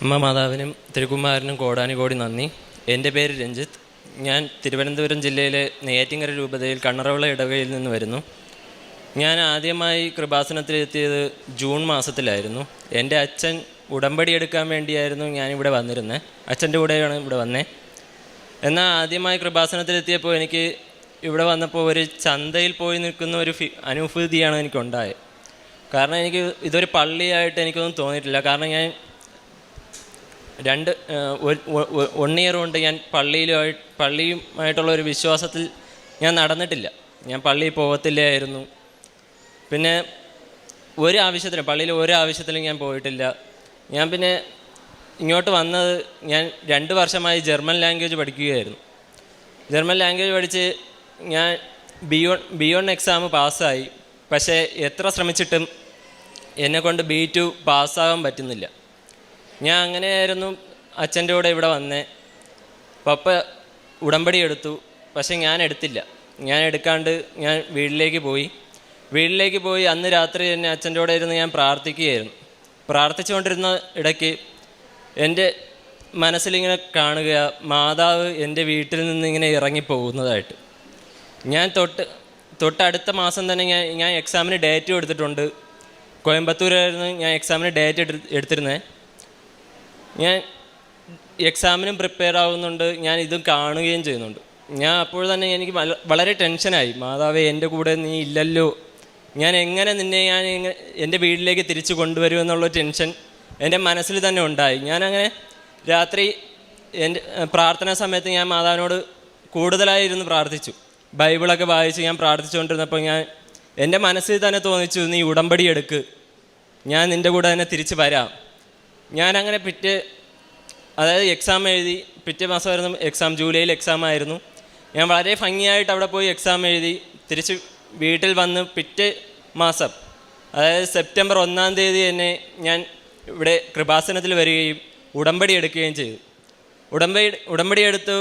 അമ്മ മാതാവിനും തിരുക്കുമാരനും കോടാനുകോടി നന്ദി. എൻ്റെ പേര് രഞ്ജിത്ത്. ഞാൻ തിരുവനന്തപുരം ജില്ലയിലെ നെയ്യാറ്റിൻകര രൂപതയിൽ കണ്ണറവിള ഇടവകയിൽ നിന്ന് വരുന്നു. ഞാൻ ആദ്യമായി കൃപാസനത്തിലെത്തിയത് ജൂൺ മാസത്തിലായിരുന്നു. എൻ്റെ അച്ഛൻ ഉടമ്പടി എടുക്കാൻ വേണ്ടിയായിരുന്നു ഞാനിവിടെ വന്നിരുന്നത്. അച്ഛൻ്റെ കൂടെയാണ് ഇവിടെ വന്നത്. എന്നാൽ ആദ്യമായി കൃപാസനത്തിലെത്തിയപ്പോൾ എനിക്ക് ഇവിടെ വന്നപ്പോൾ ഒരു ചന്തയിൽ പോയി നിൽക്കുന്ന ഒരു അനുഭൂതിയാണ് എനിക്കുണ്ടായത്. കാരണം എനിക്ക് ഇതൊരു പള്ളിയായിട്ട് എനിക്കൊന്നും തോന്നിയിട്ടില്ല. കാരണം ഞാൻ 1 ഇയർ കൊണ്ട് ഞാൻ പള്ളിയുമായിട്ടുള്ള ഒരു വിശ്വാസത്തിൽ ഞാൻ നടന്നിട്ടില്ല. ഞാൻ പള്ളിയിൽ പോകത്തില്ലായിരുന്നു. പിന്നെ പള്ളിയിൽ ഒരു ആവശ്യത്തിലും ഞാൻ പോയിട്ടില്ല. ഞാൻ പിന്നെ ഇങ്ങോട്ട് വന്നത് ഞാൻ 2 വർഷമായി ജർമ്മൻ ലാംഗ്വേജ് പഠിക്കുകയായിരുന്നു. ജർമ്മൻ ലാംഗ്വേജ് പഠിച്ച് ഞാൻ B1 എക്സാം പാസ്സായി. പക്ഷേ എത്ര ശ്രമിച്ചിട്ടും എന്നെക്കൊണ്ട് B2 പാസ്സാകാൻ പറ്റുന്നില്ല. ഞാൻ അങ്ങനെയായിരുന്നു അച്ഛൻ്റെ കൂടെ ഇവിടെ വന്നേ. പപ്പ ഉടമ്പടി എടുത്തു, പക്ഷെ ഞാൻ എടുത്തില്ല. ഞാൻ എടുക്കാണ്ട് ഞാൻ വീട്ടിലേക്ക് പോയി അന്ന് രാത്രി തന്നെ അച്ഛൻ്റെ കൂടെ ഇരുന്ന് ഞാൻ പ്രാർത്ഥിക്കുകയായിരുന്നു. പ്രാർത്ഥിച്ചുകൊണ്ടിരുന്ന ഇടയ്ക്ക് എൻ്റെ മനസ്സിലിങ്ങനെ കാണുക, മാതാവ് എൻ്റെ വീട്ടിൽ നിന്ന് ഇങ്ങനെ ഇറങ്ങിപ്പോകുന്നതായിട്ട്. ഞാൻ തൊട്ടടുത്ത മാസം തന്നെ ഞാൻ എക്സാമിന് ഡേറ്റ് എടുത്തിട്ടുണ്ട്. കോയമ്പത്തൂരായിരുന്നു ഞാൻ എക്സാമിന് ഡേറ്റ് എടുത്തിരുന്നത്. ഞാൻ എക്സാമിനും പ്രിപ്പയർ ആവുന്നുണ്ട്, ഞാൻ ഇതും കാണുകയും ചെയ്യുന്നുണ്ട്. ഞാൻ അപ്പോൾ തന്നെ എനിക്ക് വളരെ ടെൻഷനായി. മാതാവേ, എൻ്റെ കൂടെ നീ ഇല്ലല്ലോ, ഞാൻ എങ്ങനെ നിന്നെ എൻ്റെ വീട്ടിലേക്ക് തിരിച്ചു കൊണ്ടുവരുമെന്നുള്ള ടെൻഷൻ എൻ്റെ മനസ്സിൽ തന്നെ ഉണ്ടായി. ഞാനങ്ങനെ രാത്രി എൻ്റെ പ്രാർത്ഥനാ സമയത്ത് ഞാൻ മാതാവിനോട് കൂടുതലായിരുന്നു പ്രാർത്ഥിച്ചു. ബൈബിളൊക്കെ വായിച്ച് ഞാൻ പ്രാർത്ഥിച്ചുകൊണ്ടിരുന്നപ്പോൾ എൻ്റെ മനസ്സിൽ തന്നെ തോന്നിച്ചു, നീ ഉടമ്പടി എടുക്ക്, ഞാൻ നിൻ്റെ കൂടെ തന്നെ തിരിച്ച് വരാം. ഞാനങ്ങനെ എക്സാം എഴുതി. പിറ്റേ മാസമായിരുന്നു എക്സാം, ജൂലൈയിൽ എക്സാം ആയിരുന്നു. ഞാൻ വളരെ ഭംഗിയായിട്ട് അവിടെ പോയി എക്സാം എഴുതി തിരിച്ച് വീട്ടിൽ വന്ന് പിറ്റേ മാസം, അതായത് സെപ്റ്റംബർ 1 തന്നെ ഞാൻ ഇവിടെ കൃപാസനത്തിൽ വരികയും ഉടമ്പടി എടുക്കുകയും ചെയ്തു. ഉടമ്പടി എടുത്തു.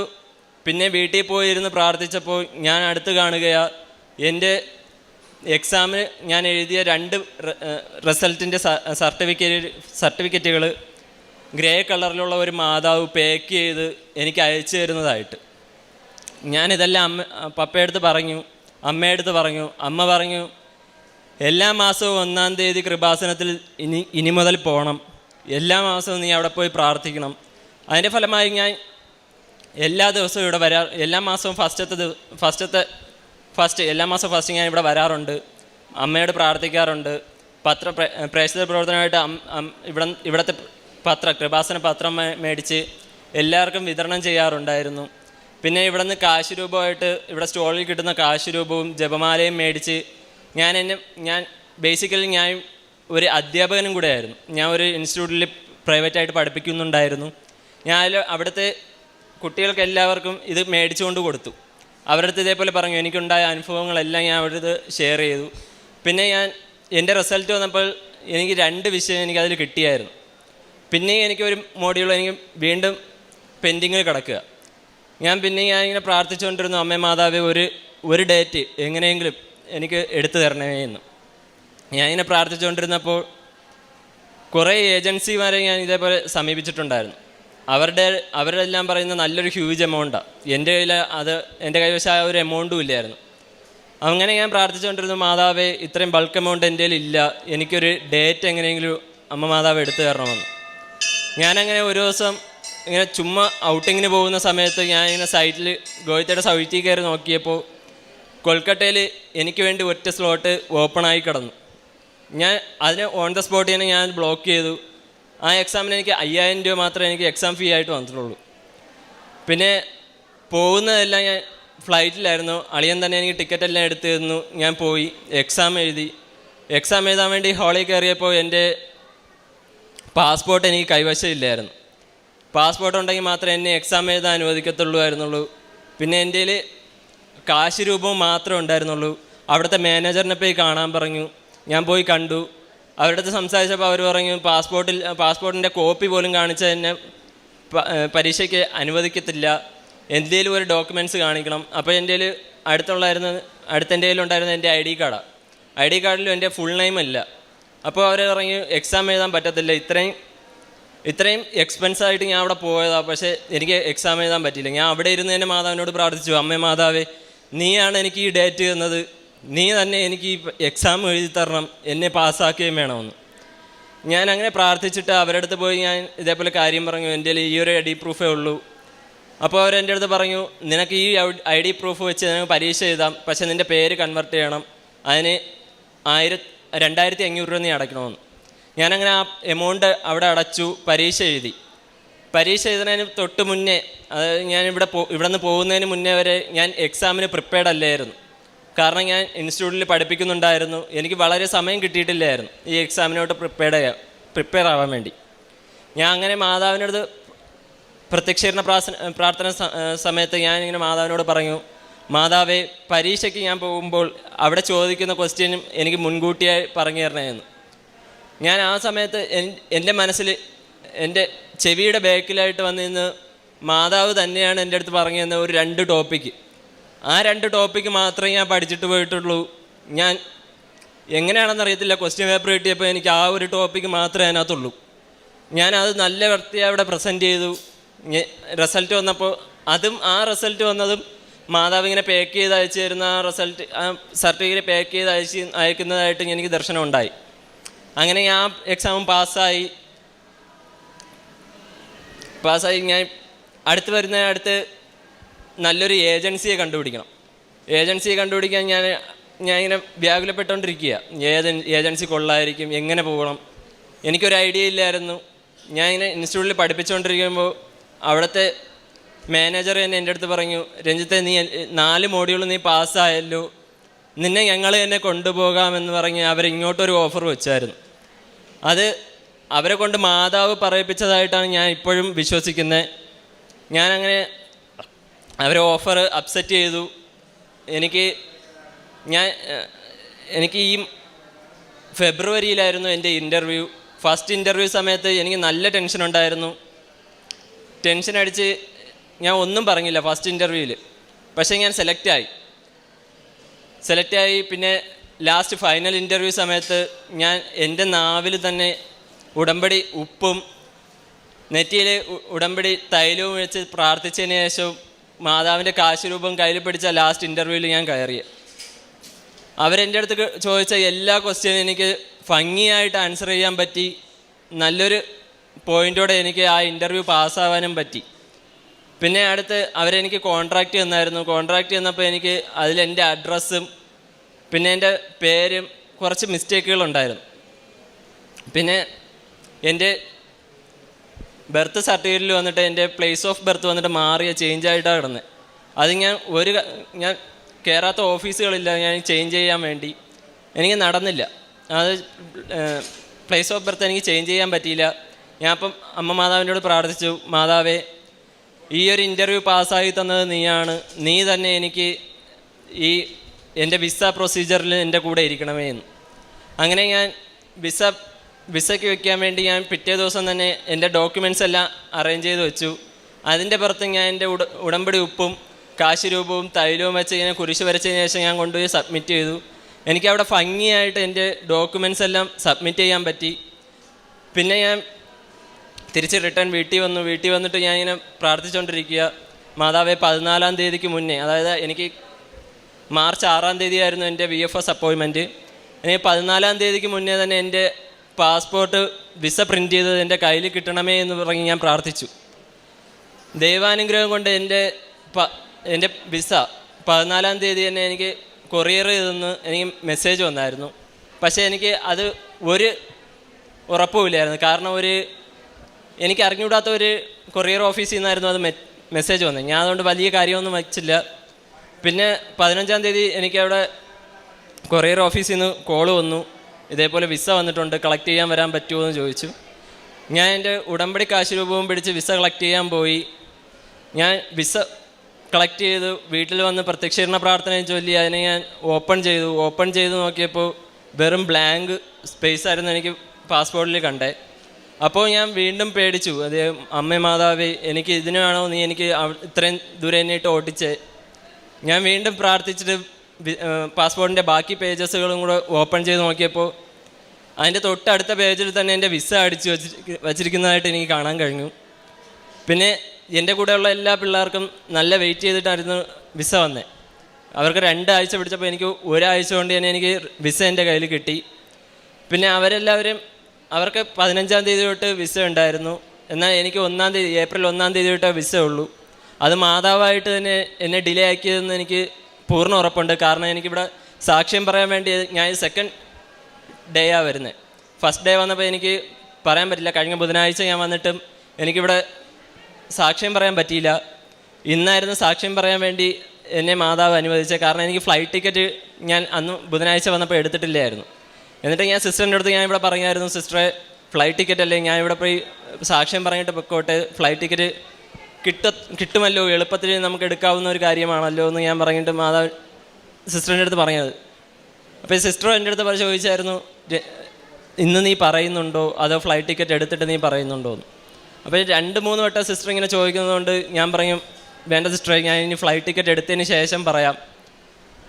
പിന്നെ വീട്ടിൽ പോയിരുന്ന് പ്രാർത്ഥിച്ചപ്പോൾ ഞാൻ അടുത്ത് കാണുകയാ, എൻ്റെ എക്സാമിന് ഞാൻ എഴുതിയ 2 റിസൾട്ടിൻ്റെ സർട്ടിഫിക്കറ്റുകൾ ഗ്രേ കളറിലുള്ള ഒരു മാതാവ് പാക്ക് ചെയ്ത് എനിക്ക് അയച്ചു തരുന്നതായിട്ട്. ഞാനിതെല്ലാം പപ്പയെടുത്ത് പറഞ്ഞു, അമ്മയെടുത്ത് പറഞ്ഞു. അമ്മ പറഞ്ഞു, എല്ലാ മാസവും 1 കൃപാസനത്തിൽ ഇനി മുതൽ പോകണം, എല്ലാ മാസവും നീ അവിടെ പോയി പ്രാർത്ഥിക്കണം. അതിൻ്റെ ഫലമായി ഞാൻ എല്ലാ ദിവസവും ഇവിടെ എല്ലാ മാസവും എല്ലാ മാസവും ഫസ്റ്റ് ഞാൻ ഇവിടെ വരാറുണ്ട്. അമ്മയോട് പ്രാർത്ഥിക്കാറുണ്ട്. പ്രേക്ഷിത പ്രവർത്തനമായിട്ട് ഇവിടുത്തെ കൃപാസന പത്രം മേടിച്ച് എല്ലാവർക്കും വിതരണം ചെയ്യാറുണ്ടായിരുന്നു. പിന്നെ ഇവിടെ നിന്ന് കാശ് രൂപമായിട്ട് ഇവിടെ സ്റ്റോളിൽ കിട്ടുന്ന കാശ് രൂപവും ജപമാലയും മേടിച്ച് ഞാൻ ബേസിക്കലി ഞാൻ ഒരു അധ്യാപകനും കൂടെ ആയിരുന്നു. ഞാൻ ഒരു ഇൻസ്റ്റിറ്റ്യൂട്ടിൽ പ്രൈവറ്റായിട്ട് പഠിപ്പിക്കുന്നുണ്ടായിരുന്നു. ഞാൻ അവിടുത്തെ കുട്ടികൾക്ക് എല്ലാവർക്കും ഇത് മേടിച്ചുകൊണ്ട് കൊടുത്തു. അവരുടെ അടുത്ത് ഇതേപോലെ പറഞ്ഞു, എനിക്കുണ്ടായ അനുഭവങ്ങളെല്ലാം ഞാൻ അവരുടെ അടുത്ത് ഷെയർ ചെയ്തു. പിന്നെ എൻ്റെ റിസൾട്ട് വന്നപ്പോൾ എനിക്ക് 2 വിഷയം എനിക്കതിൽ കിട്ടിയായിരുന്നു. പിന്നെ എനിക്കൊരു മോഡ്യൂൾ എനിക്ക് വീണ്ടും പെൻഡിങ്ങിൽ കിടക്കുക. ഞാനിങ്ങനെ പ്രാർത്ഥിച്ചുകൊണ്ടിരുന്നു, അമ്മേ മാതാവേ, ഒരു ഡേറ്റ് എങ്ങനെയെങ്കിലും എനിക്ക് എടുത്തു തരണമേ എന്ന്. ഞാനിങ്ങനെ പ്രാർത്ഥിച്ചുകൊണ്ടിരുന്നപ്പോൾ കുറേ ഏജൻസിമാരെ ഞാൻ ഇതേപോലെ സമീപിച്ചിട്ടുണ്ടായിരുന്നു. അവരെല്ലാം പറയുന്ന നല്ലൊരു ഹ്യൂജ് എമൗണ്ടാണ്. എൻ്റെ കൈവശം ഒരു എമൗണ്ടും ഇല്ലായിരുന്നു. അങ്ങനെ ഞാൻ പ്രാർത്ഥിച്ചുകൊണ്ടിരുന്നു, മാതാവേ, ഇത്രയും ബൾക്ക് എമൗണ്ട് എൻ്റെ ഇല്ല, എനിക്കൊരു ഡേറ്റ് എങ്ങനെയെങ്കിലും അമ്മ മാതാവ് എടുത്തു തരണമെന്ന്. ഞാനങ്ങനെ ഒരു ദിവസം ഇങ്ങനെ ചുമ്മാ ഔട്ടിങ്ങിന് പോകുന്ന സമയത്ത് ഞാനിങ്ങനെ ഗോവിത്തയുടെ സൈറ്റിൽ കയറി നോക്കിയപ്പോൾ കൊൽക്കട്ടയിൽ എനിക്ക് വേണ്ടി ഒറ്റ സ്ലോട്ട് ഓപ്പണായി കിടന്നു. ഞാൻ അതിന് ഓൺ ദ സ്പോട്ട് തന്നെ ഞാൻ ബ്ലോക്ക് ചെയ്തു. ആ എക്സാമിന് എനിക്ക് 5000 രൂപ മാത്രമേ എനിക്ക് എക്സാം ഫീ ആയിട്ട് വന്നിട്ടുള്ളൂ. പിന്നെ പോകുന്നതെല്ലാം ഞാൻ ഫ്ലൈറ്റിലായിരുന്നു. അളിയൻ തന്നെ എനിക്ക് ടിക്കറ്റെല്ലാം എടുത്തു തന്നു. ഞാൻ പോയി എക്സാം എഴുതാൻ വേണ്ടി ഹാളിൽ കയറിയപ്പോൾ എൻ്റെ പാസ്പോർട്ട് എനിക്ക് കൈവശം ഇല്ലായിരുന്നു. പാസ്പോർട്ട് ഉണ്ടെങ്കിൽ മാത്രമേ എന്നെ എക്സാം എഴുതാൻ അനുവദിക്കത്തുള്ളൂ. പിന്നെ എൻ്റെ കയ്യിൽ കാശ് രൂപവും മാത്രമേ ഉണ്ടായിരുന്നുള്ളൂ. അവിടുത്തെ മാനേജറിനെ പോയി കാണാൻ പറഞ്ഞു. ഞാൻ പോയി കണ്ടു. അവരുടെ അടുത്ത് സംസാരിച്ചപ്പോൾ അവർ പറഞ്ഞു, പാസ്പോർട്ടിൻ്റെ കോപ്പി പോലും കാണിച്ച് എന്നെ പരീക്ഷയ്ക്ക് അനുവദിക്കത്തില്ല, എന്തെങ്കിലും ഒരു ഡോക്യുമെൻറ്റ്സ് കാണിക്കണം. അപ്പോൾ എൻ്റെ അടുത്തെൻ്റെ കയ്യിലുണ്ടായിരുന്ന എൻ്റെ ID കാർഡാണ്. ID കാർഡിലും എൻ്റെ ഫുൾ നെയിം അല്ല. അപ്പോൾ അവർ പറഞ്ഞു, എക്സാം എഴുതാൻ പറ്റത്തില്ല, ഇത്രയും ഇത്രയും എക്സ്പെൻസായിട്ട് ഞാൻ അവിടെ പോയതാണ്, പക്ഷേ എനിക്ക് എക്സാം എഴുതാൻ പറ്റിയില്ല. ഞാൻ അവിടെ ഇരുന്ന് തന്നെ മാതാവിനോട് പ്രാർത്ഥിച്ചു, അമ്മേ മാതാവേ, നീയാണ് എനിക്ക് ഈ ഡേറ്റ് തന്നത്, നീ തന്നെ എനിക്ക് ഈ എക്സാം എഴുതി തരണം, എന്നെ പാസ്സാക്കുകയും വേണമെന്ന്. ഞാൻ അങ്ങനെ പ്രാർത്ഥിച്ചിട്ട് അവരുടെ അടുത്ത് പോയി ഞാൻ ഇതേപോലെ കാര്യം പറഞ്ഞു, എൻ്റെ ഈ ഒരു ഐ ഡി പ്രൂഫേ ഉള്ളൂ. അപ്പോൾ അവരെൻ്റെ അടുത്ത് പറഞ്ഞു, നിനക്ക് ഈ ഐ ഡി പ്രൂഫ് വെച്ച് നിനക്ക് പരീക്ഷ എഴുതാം, പക്ഷേ നിൻ്റെ പേര് കൺവെർട്ട് ചെയ്യണം, അതിന് 2500 രൂപ നീ അടയ്ക്കണമെന്ന്. ഞാനങ്ങനെ ആ എമൗണ്ട് അവിടെ അടച്ചു, പരീക്ഷ എഴുതി. പരീക്ഷ എഴുതുന്നതിന് തൊട്ട് മുന്നേ, അതായത് ഞാൻ ഇവിടെ നിന്ന് പോകുന്നതിന് മുന്നേ വരെ ഞാൻ എക്സാമിന് പ്രിപ്പയർഡ് അല്ലായിരുന്നു. കാരണം ഞാൻ ഇൻസ്റ്റിറ്റ്യൂട്ടിൽ പഠിപ്പിക്കുന്നുണ്ടായിരുന്നു, എനിക്ക് വളരെ സമയം കിട്ടിയിട്ടില്ലായിരുന്നു ഈ എക്സാമിനോട്ട് പ്രിപ്പയർ ആവാൻ വേണ്ടി. ഞാൻ അങ്ങനെ മാതാവിനോട് പ്രത്യക്ഷീകരണ പ്രാർത്ഥന സമയത്ത് ഞാനിങ്ങനെ മാതാവിനോട് പറഞ്ഞു, മാതാവേ, പരീക്ഷയ്ക്ക് ഞാൻ പോകുമ്പോൾ അവിടെ ചോദിക്കുന്ന ക്വസ്റ്റ്യനും എനിക്ക് മുൻകൂട്ടിയായി പറഞ്ഞു തരണമായിരുന്നു. ഞാൻ ആ സമയത്ത് എൻ്റെ മനസ്സിൽ എൻ്റെ ചെവിയുടെ ബാക്കിലായിട്ട് വന്നിരുന്ന് മാതാവ് തന്നെയാണ് എൻ്റെ അടുത്ത് പറഞ്ഞു തന്ന ഒരു 2 ടോപ്പിക്ക്. ആ 2 ടോപ്പിക്ക് മാത്രമേ ഞാൻ പഠിച്ചിട്ട് പോയിട്ടുള്ളൂ. ഞാൻ എങ്ങനെയാണെന്നറിയത്തില്ല, ക്വസ്റ്റ്യൻ പേപ്പർ കിട്ടിയപ്പോൾ എനിക്ക് ആ ഒരു ടോപ്പിക്ക് മാത്രമേ അതിനകത്തുള്ളൂ. ഞാനത് നല്ല വൃത്തിയായി അവിടെ പ്രസൻറ്റ് ചെയ്തു. റിസൾട്ട് വന്നപ്പോൾ ആ റിസൾട്ട് വന്നതും മാതാവ് ഇങ്ങനെ പാക്ക് ചെയ്ത് അയച്ചു തരുന്ന ആ റിസൾട്ട്, ആ സർട്ടിഫിക്കറ്റ് പാക്ക് ചെയ്ത് അയക്കുന്നതായിട്ട് എനിക്ക് ദർശനം ഉണ്ടായി. അങ്ങനെ ഞാൻ എക്സാമും പാസ്സായി. ഞാൻ അടുത്ത് നല്ലൊരു ഏജൻസിയെ കണ്ടുപിടിക്കണം. ഏജൻസിയെ കണ്ടുപിടിക്കാൻ ഞാൻ ഇങ്ങനെ വ്യാകുലപ്പെട്ടുകൊണ്ടിരിക്കുക. ഏജൻസി കൊള്ളായിരിക്കും, എങ്ങനെ പോകണം, എനിക്കൊരു ഐഡിയ ഇല്ലായിരുന്നു. ഞാൻ ഇങ്ങനെ ഇൻസ്റ്റിറ്റ്യൂട്ടിൽ പഠിപ്പിച്ചുകൊണ്ടിരിക്കുമ്പോൾ അവിടുത്തെ മാനേജർ തന്നെ എൻ്റെ അടുത്ത് പറഞ്ഞു, രഞ്ജിത്തെ, നീ 4 മോഡ്യൂൾ നീ പാസ്സായല്ലോ, നിന്നെ ഞങ്ങൾ തന്നെ കൊണ്ടുപോകാമെന്ന് പറഞ്ഞ് അവരിങ്ങോട്ടൊരു ഓഫർ വെച്ചായിരുന്നു. അത് അവരെ കൊണ്ട് മാതാവ് പറയിപ്പിച്ചതായിട്ടാണ് ഞാൻ ഇപ്പോഴും വിശ്വസിക്കുന്നത്. ഞാനങ്ങനെ അവരെ ഓഫർ അക്സെപ്റ്റ് ചെയ്തു. എനിക്ക് ഈ ഫെബ്രുവരിയിലായിരുന്നു എൻ്റെ ഇൻ്റർവ്യൂ. ഫസ്റ്റ് ഇൻ്റർവ്യൂ സമയത്ത് എനിക്ക് നല്ല ടെൻഷൻ ഉണ്ടായിരുന്നു. ടെൻഷൻ അടിച്ച് ഞാൻ ഒന്നും പറഞ്ഞില്ല ഫസ്റ്റ് ഇൻ്റർവ്യൂവിൽ. പക്ഷേ ഞാൻ സെലക്റ്റായി. പിന്നെ ലാസ്റ്റ് ഫൈനൽ ഇൻ്റർവ്യൂ സമയത്ത് ഞാൻ എൻ്റെ നാവിൽ തന്നെ ഉടമ്പടി ഉപ്പും നെറ്റിയിൽ ഉടമ്പടി തൈലവും വെച്ച് പ്രാർത്ഥിച്ചതിന് ശേഷം മാതാവിൻ്റെ കാശുരൂപം കയ്യിൽ പിടിച്ച ലാസ്റ്റ് ഇൻ്റർവ്യൂവിൽ ഞാൻ കയറി. അവരെൻ്റെ അടുത്ത് ചോദിച്ച എല്ലാ ക്വസ്റ്റ്യനും എനിക്ക് ഭംഗിയായിട്ട് ആൻസർ ചെയ്യാൻ പറ്റി. നല്ലൊരു പോയിൻ്റോടെ എനിക്ക് ആ ഇൻ്റർവ്യൂ പാസ്സാവാനും പറ്റി. പിന്നെ അവരെനിക്ക് കോൺട്രാക്റ്റ് തന്നായിരുന്നു. കോൺട്രാക്റ്റ് തന്നപ്പോൾ എനിക്ക് അതിലെൻ്റെ അഡ്രസ്സും പിന്നെ എൻ്റെ പേരും കുറച്ച് മിസ്റ്റേക്കുകളുണ്ടായിരുന്നു. പിന്നെ എൻ്റെ ബർത്ത് സർട്ടിഫിക്കറ്റിൽ വന്നിട്ട് എൻ്റെ പ്ലേസ് ഓഫ് ബർത്ത് വന്നിട്ട് ചേഞ്ചായിട്ടാണ് കിടന്നത്. അത് ഞാൻ കയറാത്ത ഓഫീസുകളില്ല ഞാൻ ചേഞ്ച് ചെയ്യാൻ വേണ്ടി. എനിക്ക് നടന്നില്ല. അത് പ്ലേസ് ഓഫ് ബർത്ത് എനിക്ക് ചേഞ്ച് ചെയ്യാൻ പറ്റിയില്ല. ഞാൻ അപ്പം അമ്മ മാതാവിനോട് പ്രാർത്ഥിച്ചു, മാതാവേ, ഈ ഒരു ഇൻ്റർവ്യൂ പാസ്സാക്കി തന്നത് നീയാണ്, നീ തന്നെ എനിക്ക് എൻ്റെ വിസ പ്രൊസീജിയറിൽ എൻ്റെ കൂടെ ഇരിക്കണമേ എന്ന്. അങ്ങനെ ഞാൻ വിസയ്ക്ക് വെക്കാൻ വേണ്ടി ഞാൻ പിറ്റേ ദിവസം തന്നെ എൻ്റെ ഡോക്യുമെൻറ്റ്സ് എല്ലാം അറേഞ്ച് ചെയ്ത് വെച്ചു. അതിൻ്റെ പുറത്ത് ഞാൻ എൻ്റെ ഉടമ്പടി ഉപ്പും കാശുരൂപവും തൈലവും വെച്ച് ഇങ്ങനെ കുരിശ് വരച്ചതിന് ശേഷം ഞാൻ കൊണ്ടുപോയി സബ്മിറ്റ് ചെയ്തു. എനിക്കവിടെ ഭംഗിയായിട്ട് എൻ്റെ ഡോക്യുമെൻറ്റ്സ് എല്ലാം സബ്മിറ്റ് ചെയ്യാൻ പറ്റി. പിന്നെ ഞാൻ തിരിച്ച് റിട്ടേൺ വീട്ടിൽ വന്നിട്ട് ഞാൻ ഇങ്ങനെ പ്രാർത്ഥിച്ചുകൊണ്ടിരിക്കുക, മാതാവേ, 14-ാം തീയതിക്ക് മുന്നേ, അതായത് എനിക്ക് മാർച്ച് 6-ാം തീയതിയായിരുന്നു എൻ്റെ VFS അപ്പോയിൻമെൻറ്റ്. എനിക്ക് 14-ാം തീയതിക്ക് മുന്നേ തന്നെ എൻ്റെ പാസ്പോർട്ട് വിസ പ്രിൻ്റ് ചെയ്തത് എൻ്റെ കയ്യിൽ കിട്ടണമേ എന്ന് പറഞ്ഞ് ഞാൻ പ്രാർത്ഥിച്ചു. ദൈവാനുഗ്രഹം കൊണ്ട് എൻ്റെ വിസ 14-ാം തീയതി തന്നെ എനിക്ക് കൊറിയർ ചെയ്തെന്ന് എനിക്ക് മെസ്സേജ് വന്നായിരുന്നു. പക്ഷേ എനിക്ക് അത് ഒരു ഉറപ്പുമില്ലായിരുന്നു. കാരണം എനിക്ക് അറിഞ്ഞുകൂടാത്ത ഒരു കൊറിയർ ഓഫീസിൽ നിന്നായിരുന്നു അത് മെസ്സേജ് വന്നത്. ഞാൻ അതുകൊണ്ട് വലിയ കാര്യമൊന്നും വച്ചില്ല. പിന്നെ 15-ാം തീയതി എനിക്കവിടെ കൊറിയർ ഓഫീസിൽ നിന്ന് കോള് വന്നു, ഇതേപോലെ വിസ വന്നിട്ടുണ്ട്, കളക്ട് ചെയ്യാൻ വരാൻ പറ്റുമോ എന്ന് ചോദിച്ചു. ഞാൻ എൻ്റെ ഉടമ്പടി കാശുരൂപവും പിടിച്ച് വിസ കളക്ട് ചെയ്യാൻ പോയി. ഞാൻ വിസ കളക്ട് ചെയ്തു വീട്ടിൽ വന്ന് പ്രത്യക്ഷീകരണ പ്രാർത്ഥനയും ചൊല്ലി അതിനെ ഞാൻ ഓപ്പൺ ചെയ്തു നോക്കിയപ്പോൾ വെറും ബ്ലാങ്ക് സ്പേസ് ആയിരുന്നു എനിക്ക് പാസ്പോർട്ടിൽ കണ്ടേ. അപ്പോൾ ഞാൻ വീണ്ടും പേടിച്ചു. അത് അമ്മേ മാതാവേ, എനിക്ക് ഇതിന് വേണോ നീ എനിക്ക് ഇത്രയും ദൂരെ എന്നിട്ട് ഓട്ടിച്ചേ. ഞാൻ വീണ്ടും പ്രാർത്ഥിച്ചിട്ട് പാസ്പോർട്ടിൻ്റെ ബാക്കി പേജസുകളും കൂടെ ഓപ്പൺ ചെയ്ത് നോക്കിയപ്പോൾ അതിൻ്റെ തൊട്ടടുത്ത പേജിൽ തന്നെ എൻ്റെ വിസ അടിച്ച് വച്ചിരിക്കുന്നതായിട്ട് എനിക്ക് കാണാൻ കഴിഞ്ഞു. പിന്നെ എൻ്റെ കൂടെയുള്ള എല്ലാ പിള്ളേർക്കും നല്ല വെയിറ്റ് ചെയ്തിട്ടായിരുന്നു വിസ വന്നത്. അവർക്ക് 2 ആഴ്ച പിടിച്ചപ്പോൾ എനിക്ക് ഒരാഴ്ച കൊണ്ട് തന്നെ എനിക്ക് വിസ എൻ്റെ കയ്യിൽ കിട്ടി. പിന്നെ അവരെല്ലാവരും അവർക്ക് 15-ാം തീയതി തൊട്ട് വിസ ഉണ്ടായിരുന്നു. എന്നാൽ എനിക്ക് ഏപ്രിൽ 1-ാം തീയതി തൊട്ടേ വിസ ഉള്ളൂ. അത് മാതാവായിട്ട് തന്നെ എന്നെ ഡിലേ ആക്കിയതെന്ന് എനിക്ക് പൂർണ്ണ ഉറപ്പുണ്ട്. കാരണം എനിക്കിവിടെ സാക്ഷ്യം പറയാൻ വേണ്ടി ഞാൻ സെക്കൻഡ് ഡേയാണ് വരുന്നത്. ഫസ്റ്റ് ഡേ വന്നപ്പോൾ എനിക്ക് പറയാൻ പറ്റില്ല. കഴിഞ്ഞ ബുധനാഴ്ച ഞാൻ വന്നിട്ടും എനിക്കിവിടെ സാക്ഷ്യം പറയാൻ പറ്റിയില്ല. ഇന്നായിരുന്നു സാക്ഷ്യം പറയാൻ വേണ്ടി എന്നെ മാതാവ് അനുവദിച്ചത്. കാരണം എനിക്ക് ഫ്ലൈറ്റ് ടിക്കറ്റ് ഞാൻ അന്ന് ബുധനാഴ്ച വന്നപ്പോൾ എടുത്തിട്ടില്ലായിരുന്നു. എന്നിട്ട് ഞാൻ സിസ്റ്ററിൻ്റെ അടുത്ത് ഞാൻ ഇവിടെ പറഞ്ഞായിരുന്നു, സിസ്റ്ററെ ഫ്ലൈറ്റ് ടിക്കറ്റ് അല്ലേ, ഞാൻ ഇവിടെ പോയി സാക്ഷ്യം പറഞ്ഞിട്ട് പൊക്കോട്ടെ, ഫ്ലൈറ്റ് ടിക്കറ്റ് കിട്ടുമല്ലോ, എളുപ്പത്തിൽ നമുക്ക് എടുക്കാവുന്ന ഒരു കാര്യമാണല്ലോ എന്ന് ഞാൻ പറഞ്ഞിട്ട് മാതാവ് സിസ്റ്ററിൻ്റെ അടുത്ത് പറഞ്ഞത്. അപ്പോൾ ഈ സിസ്റ്റർ എൻ്റെ അടുത്ത് ചോദിച്ചായിരുന്നു, ഇന്ന് നീ പറയുന്നുണ്ടോ അതോ ഫ്ലൈറ്റ് ടിക്കറ്റ് എടുത്തിട്ട് നീ പറയുന്നുണ്ടോ എന്ന്. അപ്പോൾ 2-3 വട്ടം സിസ്റ്റർ ഇങ്ങനെ ചോദിക്കുന്നതുകൊണ്ട് ഞാൻ പറയും, വേണ്ട സിസ്റ്ററെ, ഞാൻ ഇനി ഫ്ലൈറ്റ് ടിക്കറ്റ് എടുത്തതിന് ശേഷം പറയാം,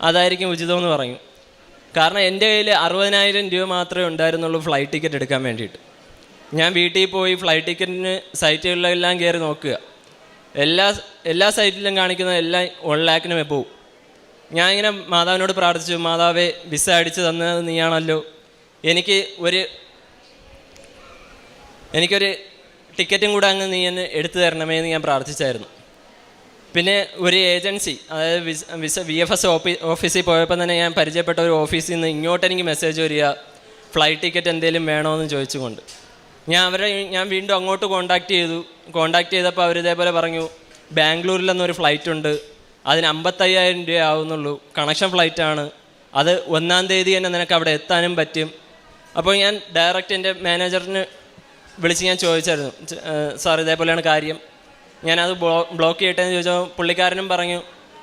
അതായിരിക്കും ഉചിതമെന്ന് പറയും. കാരണം എൻ്റെ കയ്യിൽ 60,000 രൂപ മാത്രമേ ഉണ്ടായിരുന്നുള്ളൂ ഫ്ലൈറ്റ് ടിക്കറ്റ് എടുക്കാൻ വേണ്ടിയിട്ട്. ഞാൻ വീട്ടിൽ പോയി ഫ്ലൈറ്റ് ടിക്കറ്റിന് സൈറ്റുകളിലെല്ലാം കയറി നോക്കുക. എല്ലാ സൈറ്റിലും കാണിക്കുന്ന എല്ലാം 1 ലാഖിന് പോവും. ഞാൻ ഇങ്ങനെ മാതാവിനോട് പ്രാർത്ഥിച്ചു, മാതാവേ വിസ അടിച്ച് തന്നത് നീയാണല്ലോ, എനിക്കൊരു ടിക്കറ്റും കൂടെ അങ്ങ് നീ എന്നെ എടുത്തു തരണമേ എന്ന് ഞാൻ പ്രാർത്ഥിച്ചായിരുന്നു. പിന്നെ ഒരു ഏജൻസി, അതായത് VFS ഓഫീസിൽ പോയപ്പോൾ തന്നെ ഞാൻ പരിചയപ്പെട്ട ഒരു ഓഫീസിൽ നിന്ന് ഇങ്ങോട്ട് എനിക്ക് മെസ്സേജ് വരിക, ഫ്ലൈറ്റ് ടിക്കറ്റ് എന്തെങ്കിലും വേണമെന്ന് ചോദിച്ചുകൊണ്ട്. ഞാൻ വീണ്ടും അങ്ങോട്ട് കോണ്ടാക്ട് ചെയ്തപ്പോൾ അവർ ഇതേപോലെ പറഞ്ഞു, ബാംഗ്ലൂരിൽ നിന്നൊരു ഫ്ലൈറ്റ് ഉണ്ട്, അതിന് 55,000 രൂപ ആവുന്നുള്ളൂ, കണക്ഷൻ ഫ്ലൈറ്റാണ്, അത് 1-ാം തീയതി തന്നെ നിനക്ക് അവിടെ എത്താനും പറ്റും. അപ്പോൾ ഞാൻ ഡയറക്റ്റ് എൻ്റെ മാനേജറിന് വിളിച്ച് ഞാൻ ചോദിച്ചായിരുന്നു, സാർ ഇതേപോലെയാണ് കാര്യം, ഞാനത് ബ്ലോക്ക് ചെയ്യട്ടെന്ന് ചോദിച്ചാൽ പുള്ളിക്കാരനും പറഞ്ഞു,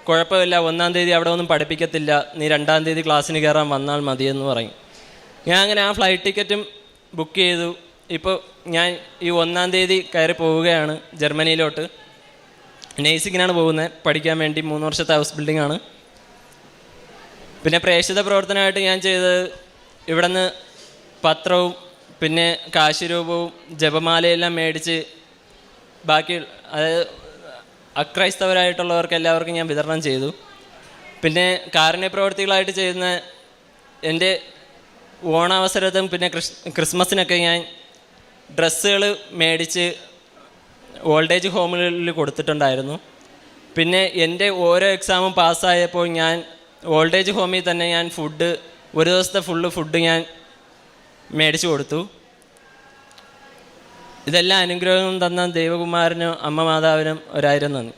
കുഴപ്പമില്ല, 1-ാം തീയതി അവിടെ ഒന്നും പഠിപ്പിക്കത്തില്ല, നീ 2-ാം തീയതി ക്ലാസ്സിന് കയറാൻ വന്നാൽ മതിയെന്ന് പറയും. ഞാൻ അങ്ങനെ ആ ഫ്ലൈറ്റ് ടിക്കറ്റും ബുക്ക് ചെയ്തു. ഇപ്പോൾ ഞാൻ ഈ 1-ാം തീയതി കയറി പോവുകയാണ് ജർമ്മനിയിലോട്ട്. നേഴ്സിങ്ങിനാണ് പോകുന്നത്, പഠിക്കാൻ വേണ്ടി. 3 വർഷത്തെ ഹൗസ് ബിൽഡിംഗ് ആണ്. പിന്നെ പ്രേക്ഷിത പ്രവർത്തനമായിട്ട് ഞാൻ ചെയ്തത് ഇവിടെ നിന്ന് പത്രവും പിന്നെ കാശുരൂപവും ജപമാലയെല്ലാം മേടിച്ച് ബാക്കി, അതായത് അക്രൈസ്തവരായിട്ടുള്ളവർക്ക് എല്ലാവർക്കും ഞാൻ വിതരണം ചെയ്തു. പിന്നെ കാരുണ്യപ്രവർത്തികളായിട്ട് ചെയ്യുന്ന എൻ്റെ ഓണാവസരത്തും പിന്നെ ക്രിസ്മസിനൊക്കെ ഞാൻ ഡ്രസ്സുകൾ മേടിച്ച് ഓൾഡേജ് ഹോമുകളിൽ കൊടുത്തിട്ടുണ്ടായിരുന്നു. പിന്നെ എൻ്റെ ഓരോ എക്സാമും പാസ്സായപ്പോൾ ഞാൻ ഓൾഡേജ് ഹോമിൽ തന്നെ ഞാൻ ഒരു ദിവസത്തെ ഫുഡ് ഞാൻ മേടിച്ചു കൊടുത്തു. ഇതെല്ലാം അനുഗ്രഹം തന്ന ദൈവകുമാരനും അമ്മ മാതാവിനും 1000 നന്ദി.